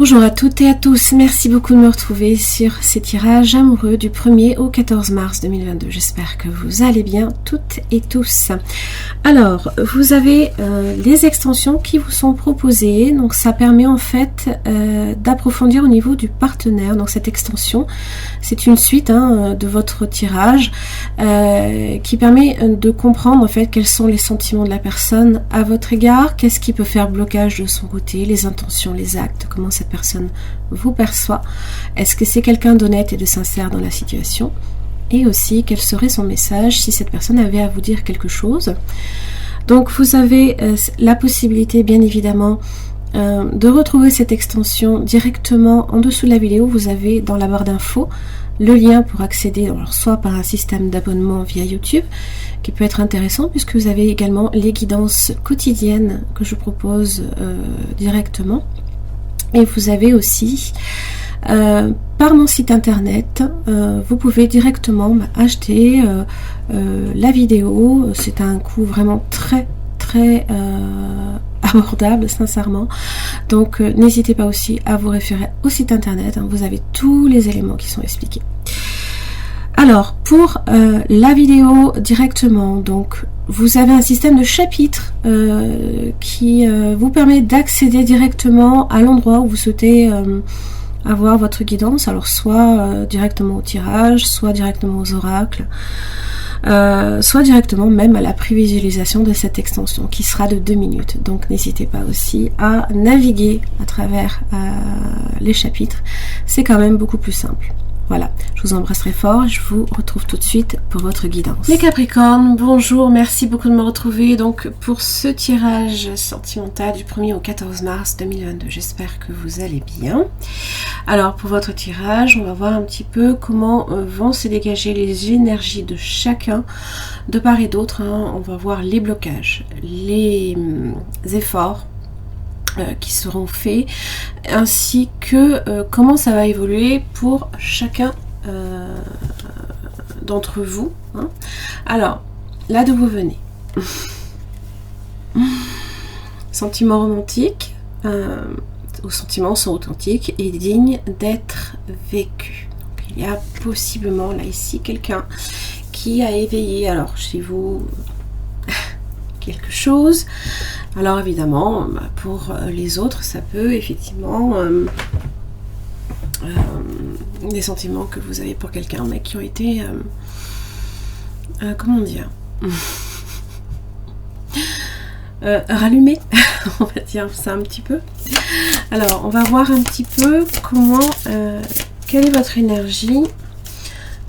Bonjour à toutes et à tous, merci beaucoup de me retrouver sur ces tirages amoureux du 1er au 14 mars 2022. J'espère que vous allez bien toutes et tous. Alors, vous avez les extensions qui vous sont proposées, donc ça permet en fait d'approfondir au niveau du partenaire. Donc cette extension, c'est une suite de votre tirage qui permet de comprendre en fait quels sont les sentiments de la personne à votre égard, qu'est-ce qui peut faire blocage de son côté, les intentions, les actes, comment cette personne vous perçoit, est-ce que c'est quelqu'un d'honnête et de sincère dans la situation, et aussi quel serait son message si cette personne avait à vous dire quelque chose. Donc vous avez la possibilité bien évidemment de retrouver cette extension directement en dessous de la vidéo. Vous avez dans la barre d'infos le lien pour accéder, alors soit par un système d'abonnement via YouTube qui peut être intéressant puisque vous avez également les guidances quotidiennes que je propose directement. Et vous avez aussi, par mon site internet, vous pouvez directement acheter la vidéo. C'est un coût vraiment très abordable, sincèrement. Donc n'hésitez pas aussi à vous référer au site internet. Vous avez tous les éléments qui sont expliqués. Alors, pour la vidéo directement, donc vous avez un système de chapitres qui vous permet d'accéder directement à l'endroit où vous souhaitez avoir votre guidance, alors soit directement au tirage, soit directement aux oracles, soit directement même à la prévisualisation de cette extension qui sera de 2 minutes. Donc n'hésitez pas aussi à naviguer à travers les chapitres, c'est quand même beaucoup plus simple. Voilà, je vous embrasse très fort, je vous retrouve tout de suite pour votre guidance. Les Capricornes, bonjour, merci beaucoup de me retrouver donc pour ce tirage sentimental du 1er au 14 mars 2022. J'espère que vous allez bien. Alors pour votre tirage, on va voir un petit peu comment vont se dégager les énergies de chacun de part et d'autre. On va voir les blocages, les efforts qui seront faits, ainsi que comment ça va évoluer pour chacun d'entre vous. Alors, là d'où vous venez. Sentiments romantiques, vos sentiments sont authentiques et dignes d'être vécus. Donc, il y a possiblement là ici quelqu'un qui a éveillé alors chez vous quelque chose. Alors évidemment, pour les autres, ça peut effectivement des sentiments que vous avez pour quelqu'un, mais qui ont été comment dire rallumés, on va dire ça un petit peu. Alors on va voir un petit peu comment quelle est votre énergie,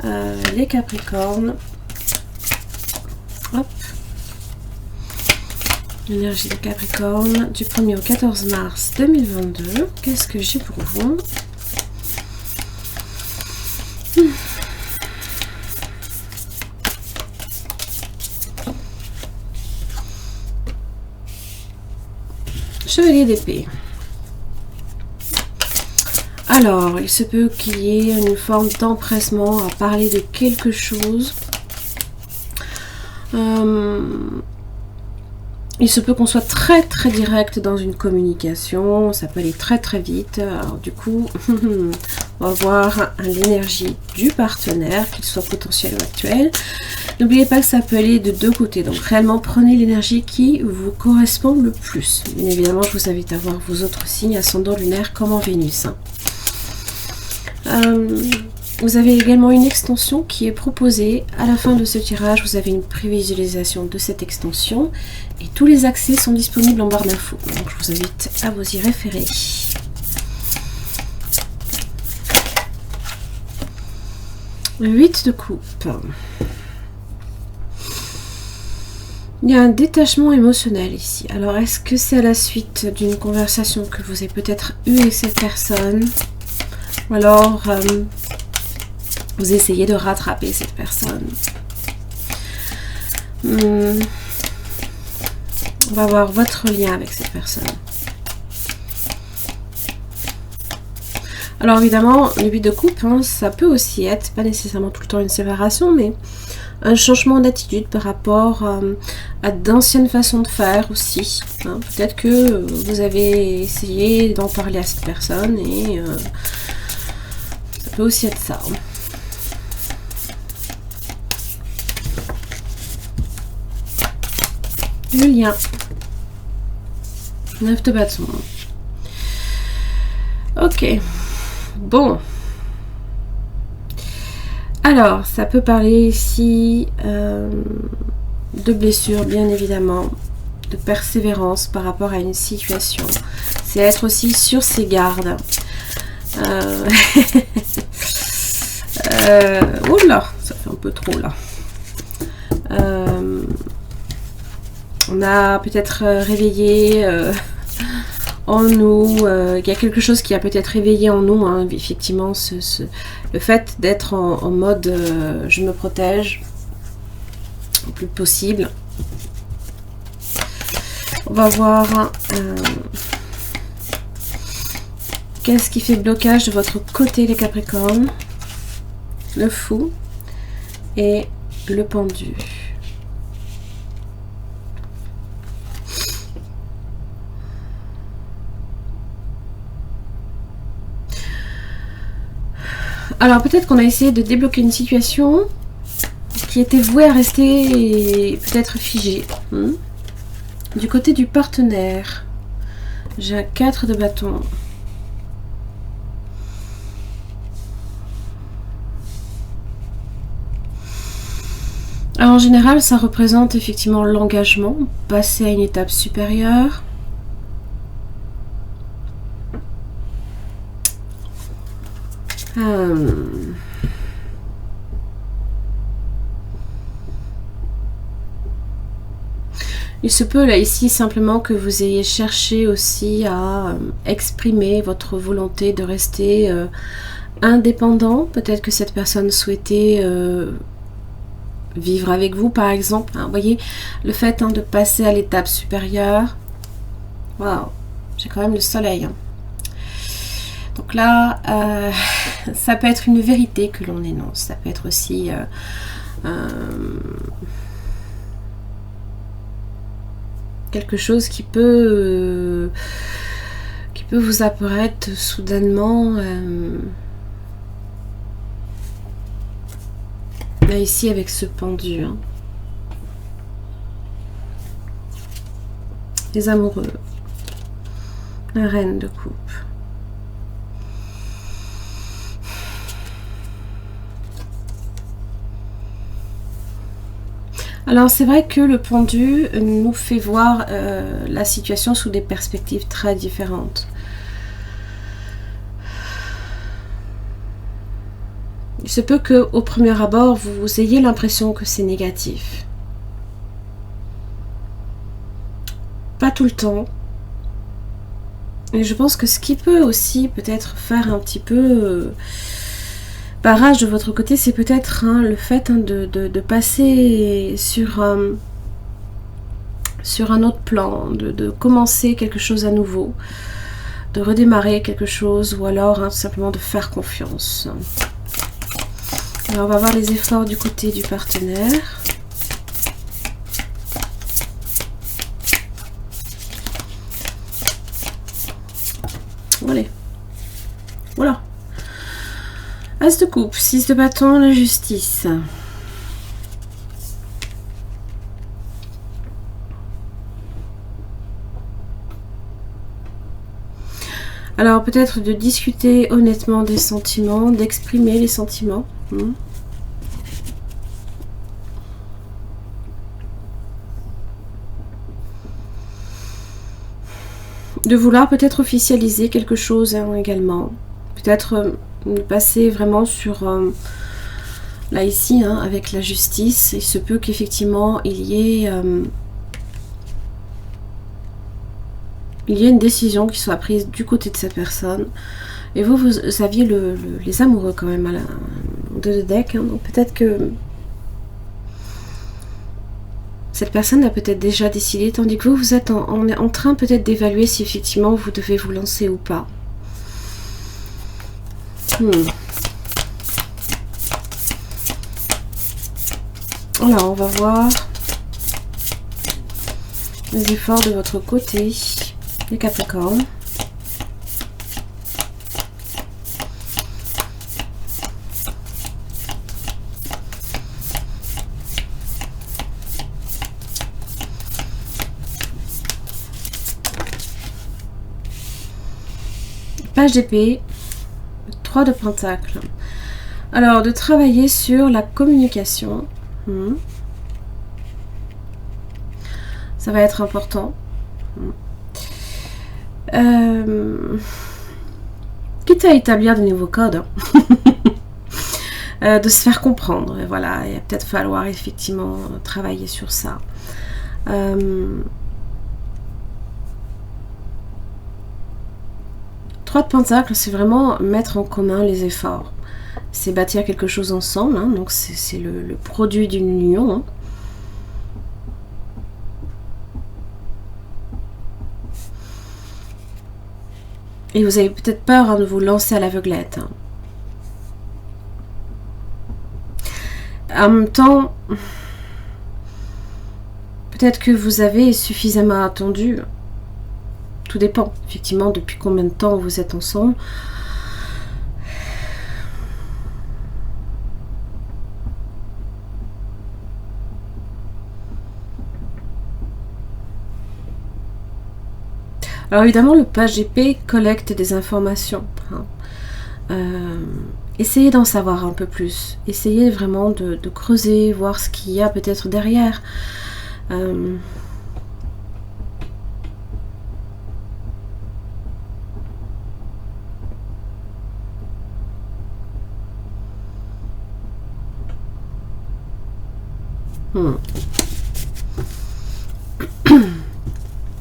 les Capricornes. Hop. L'énergie de Capricorne du 1er au 14 mars 2022. Qu'est-ce que j'ai pour vous? Chevalier d'épée. Alors, il se peut qu'il y ait une forme d'empressement à parler de quelque chose. Il se peut qu'on soit très direct dans une communication, ça peut aller très vite. Alors du coup, on va voir l'énergie du partenaire, qu'il soit potentiel ou actuel. N'oubliez pas que ça peut aller de deux côtés, donc réellement prenez l'énergie qui vous correspond le plus. Bien évidemment, je vous invite à voir vos autres signes, ascendant lunaire comme en Vénus. Vous avez également une extension qui est proposée. À la fin de ce tirage, vous avez une prévisualisation de cette extension et tous les accès sont disponibles en barre d'infos. Donc je vous invite à vous y référer. Le 8 de coupe. Il y a un détachement émotionnel ici. Alors est-ce que c'est à la suite d'une conversation que vous avez peut-être eue avec cette personne, ou alors vous essayez de rattraper cette personne? On va voir votre lien avec cette personne. Alors évidemment, le 8 de coupe, ça peut aussi être, pas nécessairement tout le temps une séparation, mais un changement d'attitude par rapport à d'anciennes façons de faire aussi. Hein. Peut-être que vous avez essayé d'en parler à cette personne et ça peut aussi être ça. Le lien. 9 de bâton. Ok. Bon. Alors, ça peut parler ici de blessure, bien évidemment, de persévérance par rapport à une situation. C'est être aussi sur ses gardes. Oula, ça fait un peu trop là. On a peut-être réveillé en nous, il y a quelque chose qui a peut-être réveillé en nous, hein, effectivement, le fait d'être en mode je me protège le plus possible. On va voir qu'est-ce qui fait blocage de votre côté, les Capricornes. Le fou et le pendu. Alors peut-être qu'on a essayé de débloquer une situation qui était vouée à rester peut-être figée. Du côté du partenaire, j'ai un 4 de bâton. Alors en général, ça représente effectivement l'engagement, passer à une étape supérieure. Il se peut là ici simplement que vous ayez cherché aussi à exprimer votre volonté de rester indépendant. Peut-être que cette personne souhaitait vivre avec vous par exemple. Vous voyez, le fait de passer à l'étape supérieure. Waouh, j'ai quand même le soleil. Donc là, ça peut être une vérité que l'on énonce. Ça peut être aussi quelque chose qui peut vous apparaître soudainement. Là ici avec ce pendu. Les amoureux. La reine de coupe. Alors c'est vrai que le pendu nous fait voir la situation sous des perspectives très différentes. Il se peut qu'au premier abord, vous ayez l'impression que c'est négatif. Pas tout le temps. Et je pense que ce qui peut aussi peut-être faire un petit peu barrage de votre côté, c'est peut-être le fait de passer sur un autre plan, de commencer quelque chose à nouveau, de redémarrer quelque chose, ou alors tout simplement de faire confiance. Alors on va voir les efforts du côté du partenaire. Allez. Voilà. As de coupe, 6 de bâton, la justice. Alors peut-être de discuter honnêtement des sentiments, d'exprimer les sentiments. De vouloir peut-être officialiser quelque chose également. Peut-être passer vraiment sur... là ici, avec la justice, il se peut qu'effectivement il y ait une décision qui soit prise du côté de cette personne. Et vous aviez les amoureux quand même à la de deck. Donc peut-être que cette personne a peut-être déjà décidé, tandis que vous êtes en train peut-être d'évaluer si effectivement vous devez vous lancer ou pas. Alors on va voir les efforts de votre côté, les Capricornes. Page d'épée, 3 de pentacles. Alors, de travailler sur la communication. Ça va être important. Quitte à établir de nouveaux codes. De se faire comprendre. Et voilà, il va peut-être falloir effectivement travailler sur ça. 3 de pentacles, c'est vraiment mettre en commun les efforts. C'est bâtir quelque chose ensemble, hein, donc c'est le produit d'une union. Hein. Et vous avez peut-être peur hein, de vous lancer à l'aveuglette. Hein. En même temps, peut-être que vous avez suffisamment attendu. Tout dépend, effectivement, depuis combien de temps vous êtes ensemble. Alors évidemment, le page d'épée collecte des informations. Hein. Essayez d'en savoir un peu plus. Essayez vraiment de creuser, voir ce qu'il y a peut-être derrière.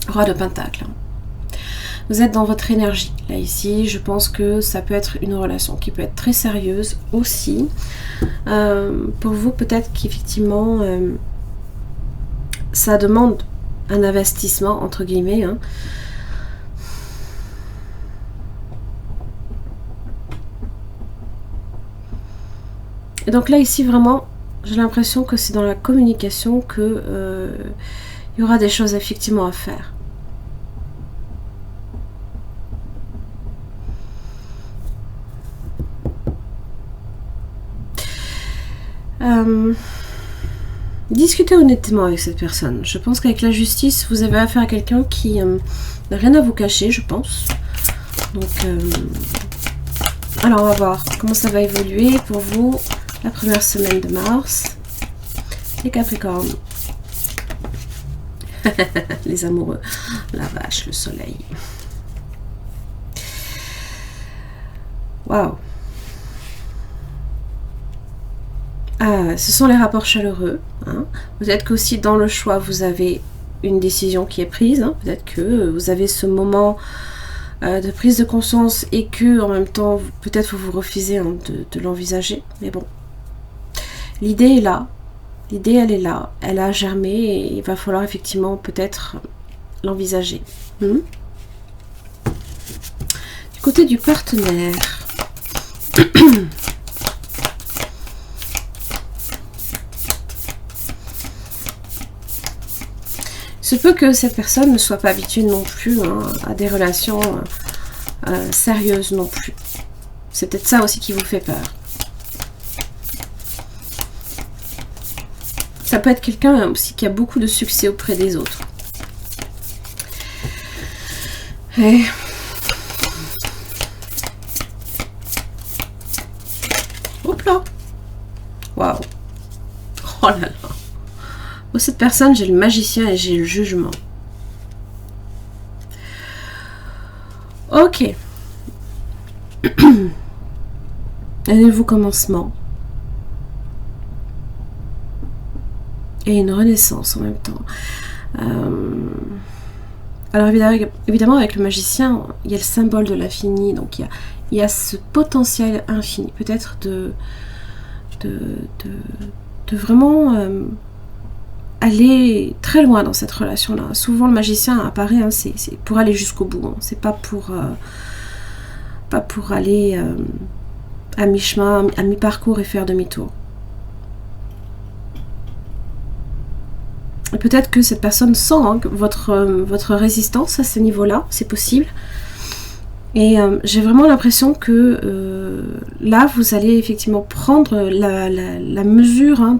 Roi de Pentacle. Vous êtes dans votre énergie. Là, ici, je pense que ça peut être une relation qui peut être très sérieuse aussi. Pour vous, peut-être qu'effectivement, ça demande un investissement, entre guillemets. Hein. Et donc là, ici, vraiment, j'ai l'impression que c'est dans la communication que il y aura des choses effectivement à faire. Discutez honnêtement avec cette personne. Je pense qu'avec la justice, vous avez affaire à quelqu'un qui n'a rien à vous cacher, je pense. Donc, alors on va voir comment ça va évoluer pour vous la première semaine de mars. Les Capricornes. Les amoureux. La vache, le soleil. Waouh. Ce sont les rapports chaleureux. Hein. Peut-être qu'aussi dans le choix, vous avez une décision qui est prise. Hein. Peut-être que vous avez ce moment de prise de conscience et que en même temps, peut-être vous refusez hein, de l'envisager. Mais bon, l'idée est là. L'idée, elle est là. Elle a germé et il va falloir effectivement peut-être l'envisager. Du côté du partenaire. Il se peut que cette personne ne soit pas habituée non plus hein, à des relations sérieuses non plus. C'est peut-être ça aussi qui vous fait peur. Ça peut être quelqu'un aussi qui a beaucoup de succès auprès des autres. Et... hop là. Waouh. Oh là là. Pour cette personne, j'ai le magicien et j'ai le jugement. Ok. Un nouveau commencement. Et une renaissance en même temps. Alors évidemment, avec le magicien, il y a le symbole de l'infini. Donc il y a ce potentiel infini. Peut-être de vraiment... aller très loin dans cette relation-là. Souvent, le magicien apparaît, hein, c'est pour aller jusqu'au bout. Hein. C'est pas pour aller à mi-chemin, à mi-parcours et faire demi-tour. Peut-être que cette personne sent hein, votre résistance à ce niveau-là, c'est possible. Et j'ai vraiment l'impression que là, vous allez effectivement prendre la mesure hein,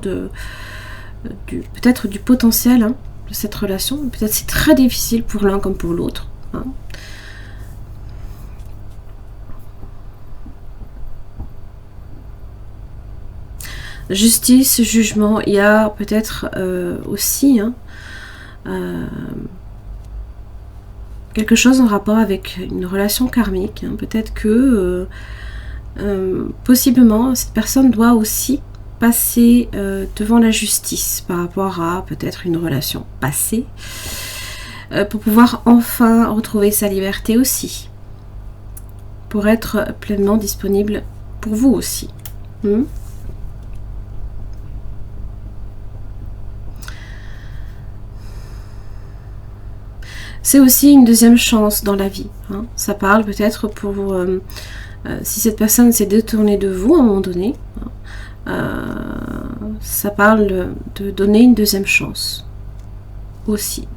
peut-être du potentiel hein, de cette relation. Peut-être c'est très difficile pour l'un comme pour l'autre. Hein. Justice, jugement, il y a peut-être aussi hein, quelque chose en rapport avec une relation karmique. Hein. Peut-être que possiblement cette personne doit aussi passer devant la justice par rapport à peut-être une relation passée pour pouvoir enfin retrouver sa liberté aussi, pour être pleinement disponible pour vous aussi. C'est aussi une deuxième chance dans la vie. Hein. Ça parle peut-être pour... si cette personne s'est détournée de vous à un moment donné, ça parle de donner une deuxième chance. Aussi.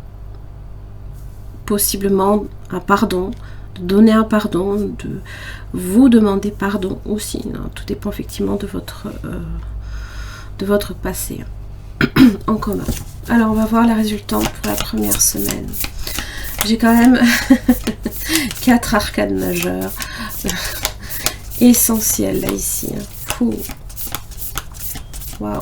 Possiblement un pardon, de donner un pardon, de vous demander pardon aussi. Hein. Tout dépend effectivement de votre passé en commun. Alors on va voir la résultante pour la première semaine. J'ai quand même 4 arcades majeures essentielles là ici. Hein. Waouh.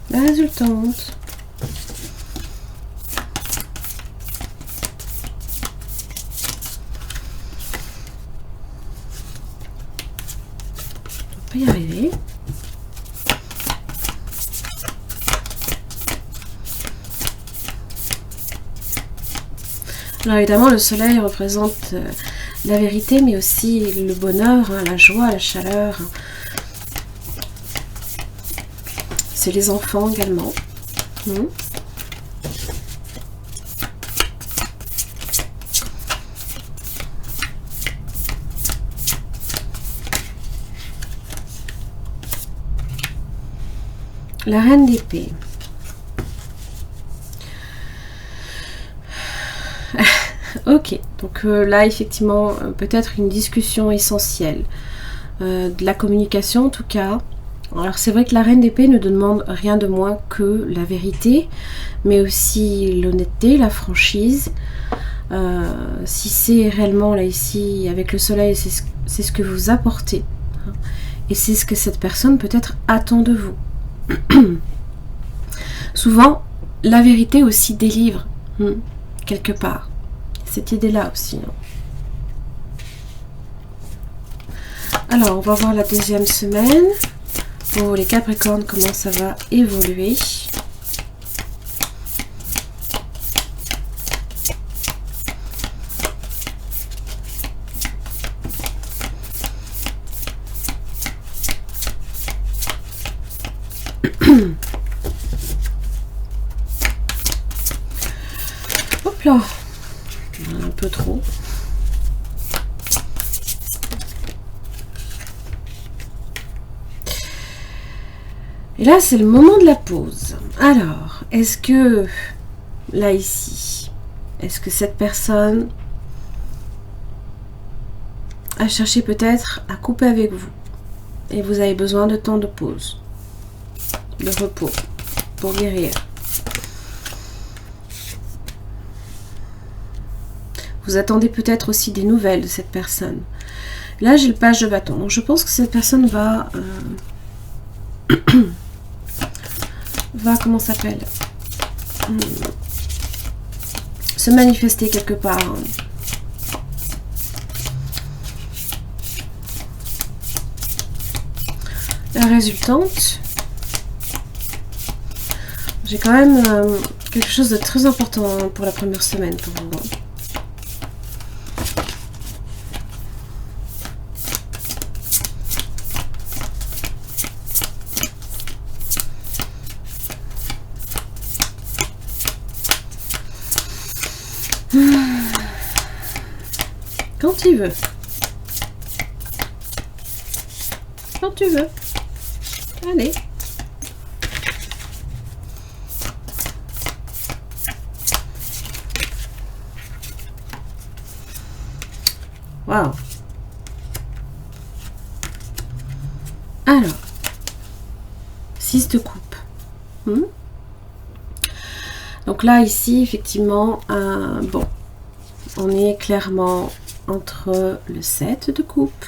La résultante. On peut y arriver. Alors évidemment, le soleil représente la vérité, mais aussi le bonheur, hein, la joie, la chaleur. C'est les enfants également. La reine d'épée. Ok, donc là effectivement peut-être une discussion essentielle, de la communication en tout cas. Alors c'est vrai que la reine d'épée ne demande rien de moins que la vérité, mais aussi l'honnêteté, la franchise. Si c'est réellement là ici avec le soleil, c'est ce que vous apportez, hein, et c'est ce que cette personne peut-être attend de vous. Souvent la vérité aussi délivre quelque part. Cette idée-là aussi. Alors, on va voir la deuxième semaine. Pour les Capricornes, comment ça va évoluer. Hop là. Un peu trop. Et là, c'est le moment de la pause. Alors, est-ce que, là, ici, est-ce que cette personne a cherché peut-être à couper avec vous et vous avez besoin de temps de pause, de repos, pour guérir? Vous attendez peut-être aussi des nouvelles de cette personne. Là, j'ai le page de bâton. Donc, je pense que cette personne va... comment ça s'appelle, se manifester quelque part. La résultante, j'ai quand même quelque chose de très important pour la première semaine pour vous. tu veux. Quand tu veux. Allez. Waouh. Alors, 6 de coupe. Donc là, ici, effectivement, bon, on est clairement entre le 7 de coupe,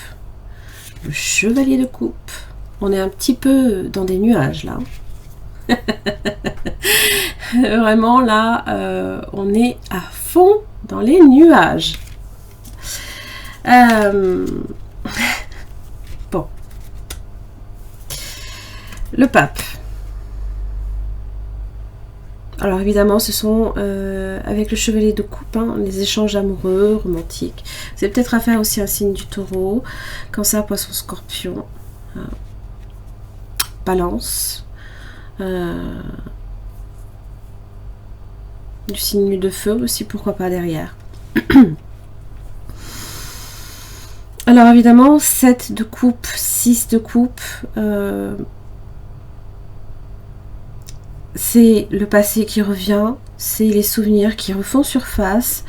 le chevalier de coupe. On est un petit peu dans des nuages, là. Vraiment, là, on est à fond dans les nuages. Bon. Le pape. Alors évidemment, ce sont avec le chevalier de coupe, hein, les échanges amoureux, romantiques. Vous avez peut-être affaire aussi à un signe du taureau, cancer, poisson, scorpion, balance, du signe de feu aussi, pourquoi pas derrière. Alors évidemment, 7 de coupe, 6 de coupe, c'est le passé qui revient, c'est les souvenirs qui refont surface,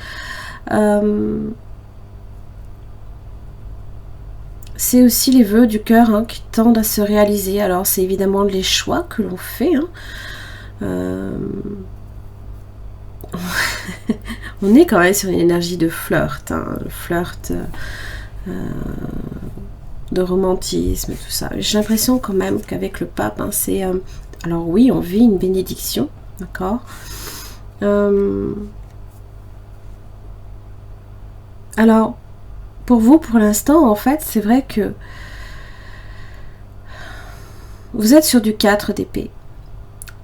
c'est aussi les vœux du cœur, hein, qui tendent à se réaliser. Alors c'est évidemment les choix que l'on fait, hein. On est quand même sur une énergie de flirt, hein, le flirt, de romantisme et tout ça. J'ai l'impression quand même qu'avec le pape, hein, c'est... alors oui, on vit une bénédiction, d'accord. Alors, pour vous, pour l'instant, en fait, c'est vrai que vous êtes sur du 4 d'épée.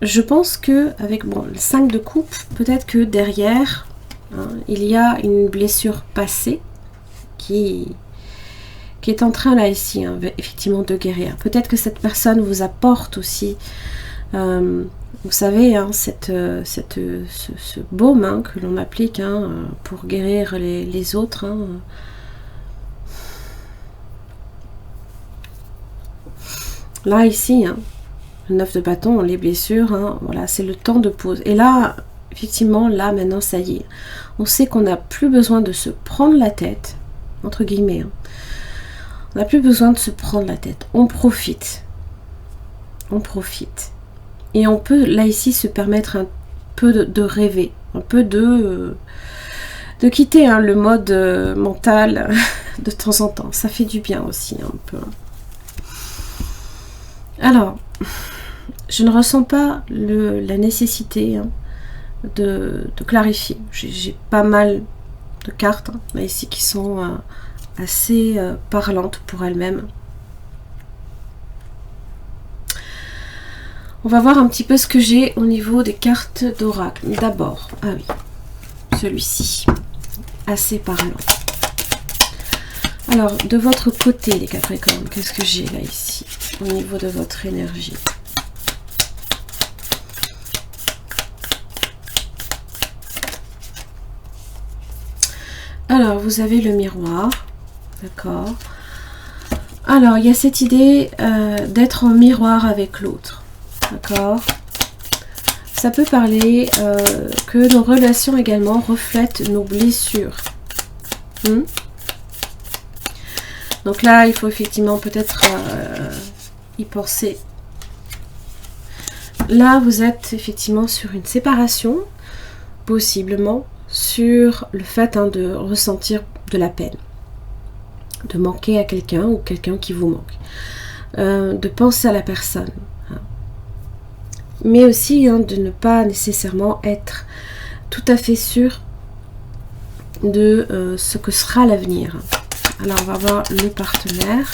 Je pense que avec bon, le 5 de coupe, peut-être que derrière, hein, il y a une blessure passée qui est en train là ici, hein, effectivement, de guérir. Peut-être que cette personne vous apporte aussi, vous savez, hein, ce baume, hein, que l'on applique, hein, pour guérir les autres. Hein. Là ici, hein, le 9 de bâton, les blessures, hein, voilà, c'est le temps de pause. Et là, effectivement, là maintenant, ça y est, on sait qu'on n'a plus besoin de se prendre la tête, entre guillemets, hein. On n'a plus besoin de se prendre la tête. On profite. On profite. Et on peut, là, ici, se permettre un peu de rêver. Un peu de quitter, hein, le mode mental de temps en temps. Ça fait du bien aussi, un peu. Alors, je ne ressens pas la nécessité, hein, de clarifier. J'ai pas mal de cartes, hein, là, ici, qui sont... assez parlante pour elle-même. On va voir un petit peu ce que j'ai au niveau des cartes d'oracle. D'abord, ah oui, celui-ci, assez parlant. Alors, de votre côté, les Capricornes, qu'est-ce que j'ai là ici, au niveau de votre énergie? Alors, vous avez le miroir. D'accord. Alors, il y a cette idée d'être en miroir avec l'autre. D'accord. Ça peut parler que nos relations également reflètent nos blessures. Donc là, il faut effectivement peut-être y penser. Là, vous êtes effectivement sur une séparation, possiblement sur le fait, hein, de ressentir de la peine. De manquer à quelqu'un ou quelqu'un qui vous manque, de penser à la personne, hein. Mais aussi, hein, de ne pas nécessairement être tout à fait sûr de ce que sera l'avenir. Alors on va voir le partenaire.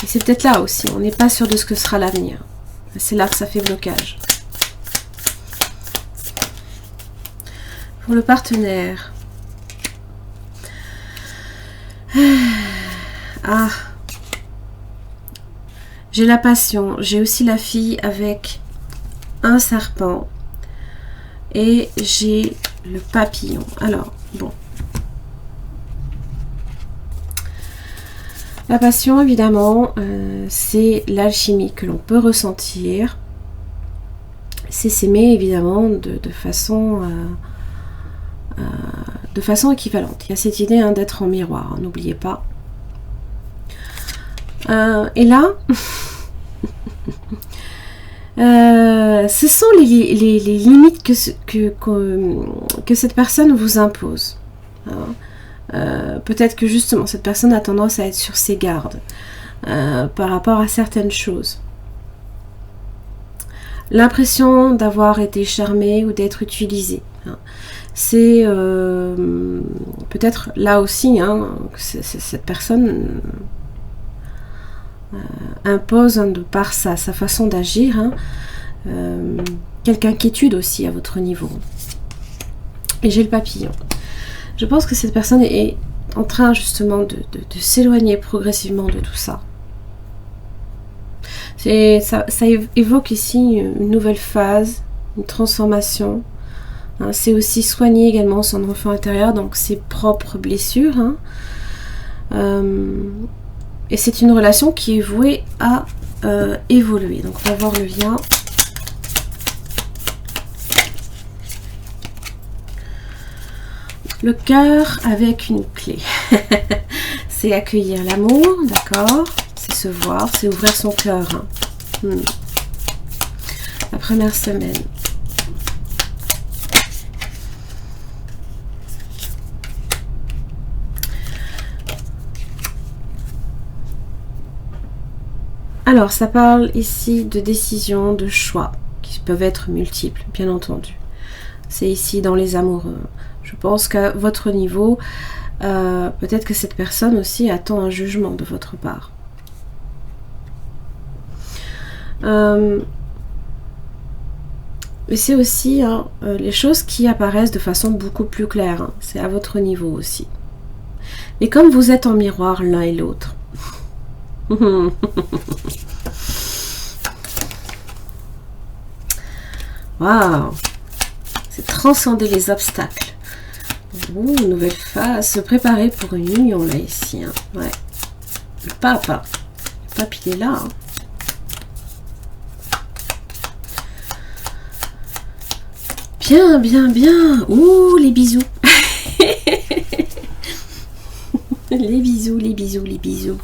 Et c'est peut-être là aussi, on n'est pas sûr de ce que sera l'avenir. C'est là que ça fait blocage. Pour le partenaire. Ah. J'ai la passion. J'ai aussi la fille avec un serpent. et j'ai le papillon. Alors, bon. La passion, évidemment, c'est l'alchimie que l'on peut ressentir. C'est s'aimer, évidemment, de façon équivalente. Il y a cette idée d'être en miroir, n'oubliez pas. Et là, ce sont les limites que cette personne vous impose. Peut-être que justement cette personne a tendance à être sur ses gardes par rapport à certaines choses. L'impression d'avoir été charmé ou d'être utilisé. C'est peut-être là aussi que cette personne impose de par sa façon d'agir quelque inquiétude aussi à votre niveau. Et j'ai le papillon. Je pense que cette personne est en train justement de s'éloigner progressivement de tout ça. Ça évoque ici une nouvelle phase, une transformation. C'est aussi soigner également son enfant intérieur, donc ses propres blessures. Et c'est une relation qui est vouée à évoluer. Donc on va voir le lien. Le cœur avec une clé. C'est accueillir l'amour, d'accord? C'est se voir, c'est ouvrir son cœur. La première semaine. Alors, ça parle ici de décisions, de choix, qui peuvent être multiples, bien entendu. C'est ici dans les amoureux. Je pense qu'à votre niveau, peut-être que cette personne aussi attend un jugement de votre part. Mais c'est aussi les choses qui apparaissent de façon beaucoup plus claire. C'est à votre niveau aussi. Et comme vous êtes en miroir l'un et l'autre, waouh, c'est transcender les obstacles. Nouvelle phase, se préparer pour une union là ici. Ouais. Le pape, le pape il est là. Bien, bien, bien. Ouh, les bisous. Les bisous, les bisous, les bisous.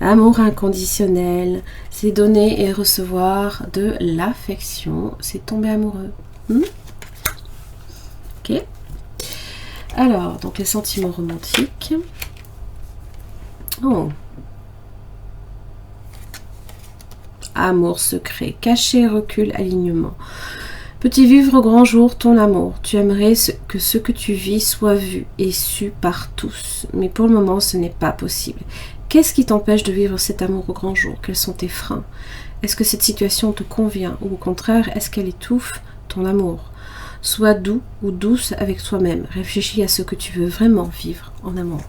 Amour inconditionnel, c'est donner et recevoir de l'affection. C'est tomber amoureux. Ok. Alors, donc les sentiments romantiques. Oh. Amour secret, caché, recul, alignement. Peux-tu vivre au grand jour ton amour? Tu aimerais que ce que tu vis soit vu et su par tous. Mais pour le moment, ce n'est pas possible. Qu'est-ce qui t'empêche de vivre cet amour au grand jour? Quels sont tes freins? Est-ce que cette situation te convient? Ou au contraire, est-ce qu'elle étouffe ton amour? Sois doux ou douce avec toi-même. Réfléchis à ce que tu veux vraiment vivre en amour.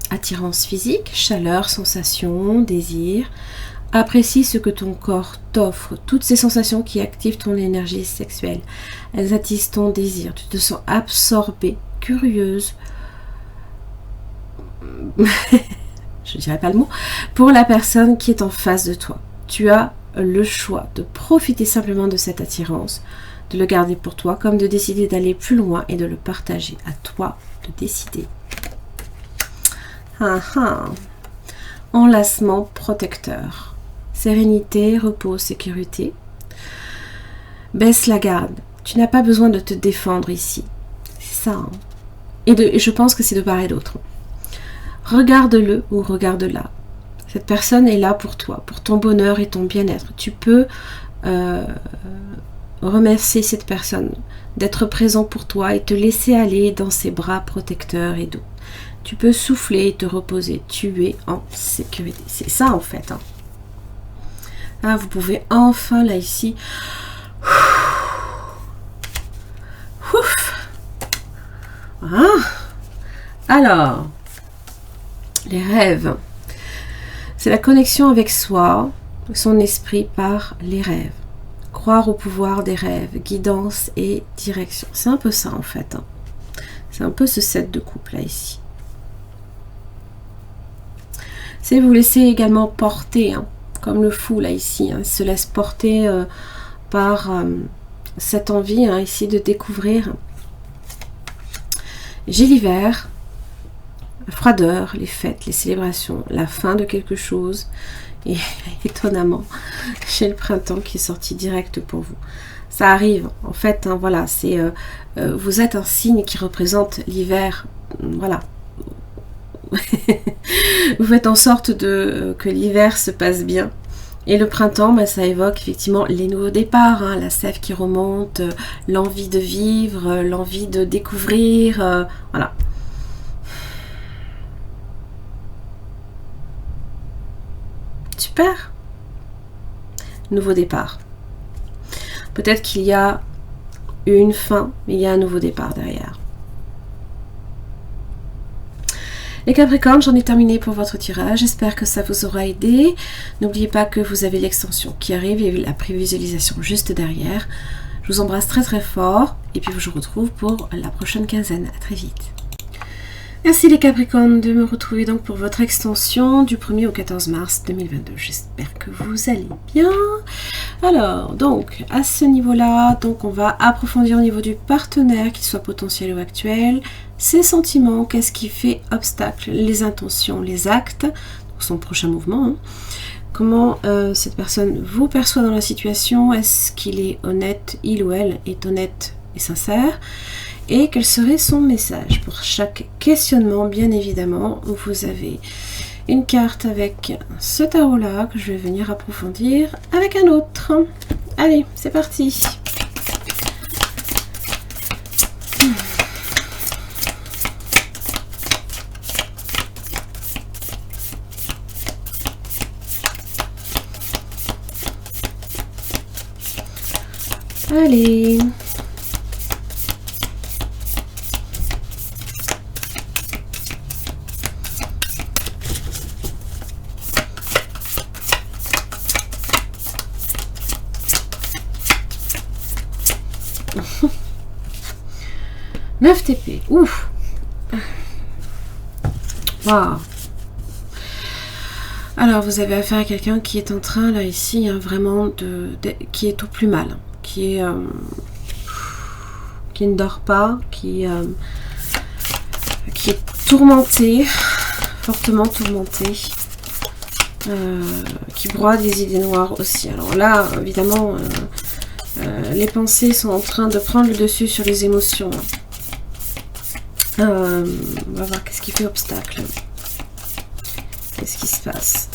Attirance physique, chaleur, sensation, désir. Apprécie ce que ton corps t'offre. Toutes ces sensations qui activent ton énergie sexuelle. Elles attisent ton désir. Tu te sens absorbée, curieuse. Je dirais pas le mot. Pour la personne qui est en face de toi. Tu as le choix de profiter simplement de cette attirance, de le garder pour toi, comme de décider d'aller plus loin et de le partager. À toi de décider. Enlacement protecteur. Sérénité, repos, sécurité. Baisse la garde. Tu n'as pas besoin de te défendre ici. C'est ça. Et je pense que c'est de part et d'autre. Regarde-le ou regarde-la. Cette personne est là pour toi, pour ton bonheur et ton bien-être. Tu peux remercier cette personne d'être présent pour toi et te laisser aller dans ses bras protecteurs et doux. Tu peux souffler et te reposer. Tu es en sécurité. C'est ça en fait. Vous pouvez enfin là ici. Alors, les rêves. C'est la connexion avec soi. son esprit par les rêves. Croire au pouvoir des rêves, guidance et direction. C'est un peu ça en fait. Hein. C'est un peu ce set de couple là ici. C'est vous laisser également porter, hein, comme le fou là ici. Hein, il se laisse porter par cette envie hein, ici de découvrir. J'ai l'hiver, la froideur, les fêtes, les célébrations, la fin de quelque chose. Et étonnamment, j'ai le printemps qui est sorti direct pour vous. Ça arrive, en fait, hein, voilà, c'est vous êtes un signe qui représente l'hiver, voilà. Vous faites en sorte que l'hiver se passe bien. Et le printemps, bah, ça évoque effectivement les nouveaux départs, hein, la sève qui remonte, l'envie de vivre, l'envie de découvrir, voilà. Super. Nouveau départ. Peut-être qu'il y a une fin, mais il y a un nouveau départ derrière. Les Capricornes, j'en ai terminé pour votre tirage. J'espère que ça vous aura aidé. N'oubliez pas que vous avez l'extension qui arrive et la prévisualisation juste derrière. Je vous embrasse très très fort et puis je vous retrouve pour la prochaine quinzaine. À très vite. Merci les Capricornes de me retrouver donc pour votre extension du 1er au 14 mars 2022. J'espère que vous allez bien. Alors, donc, à ce niveau-là, donc on va approfondir au niveau du partenaire, qu'il soit potentiel ou actuel, ses sentiments, qu'est-ce qui fait obstacle, les intentions, les actes, donc son prochain mouvement. Hein. Comment cette personne vous perçoit dans la situation, est-ce qu'il est honnête, il ou elle est honnête et sincère. Et quel serait son message pour chaque questionnement, bien évidemment. Vous avez une carte avec ce tarot-là que je vais venir approfondir avec un autre. Allez, c'est parti. Allez. Neuf TP, ouf. Waouh. Alors vous avez affaire à quelqu'un qui est en train là ici hein, vraiment qui est au plus mal, qui ne dort pas, qui est tourmenté, fortement tourmenté, qui broie des idées noires aussi. Alors là évidemment les pensées sont en train de prendre le dessus sur les émotions. On va voir qu'est-ce qui fait obstacle. Qu'est-ce qui se passe?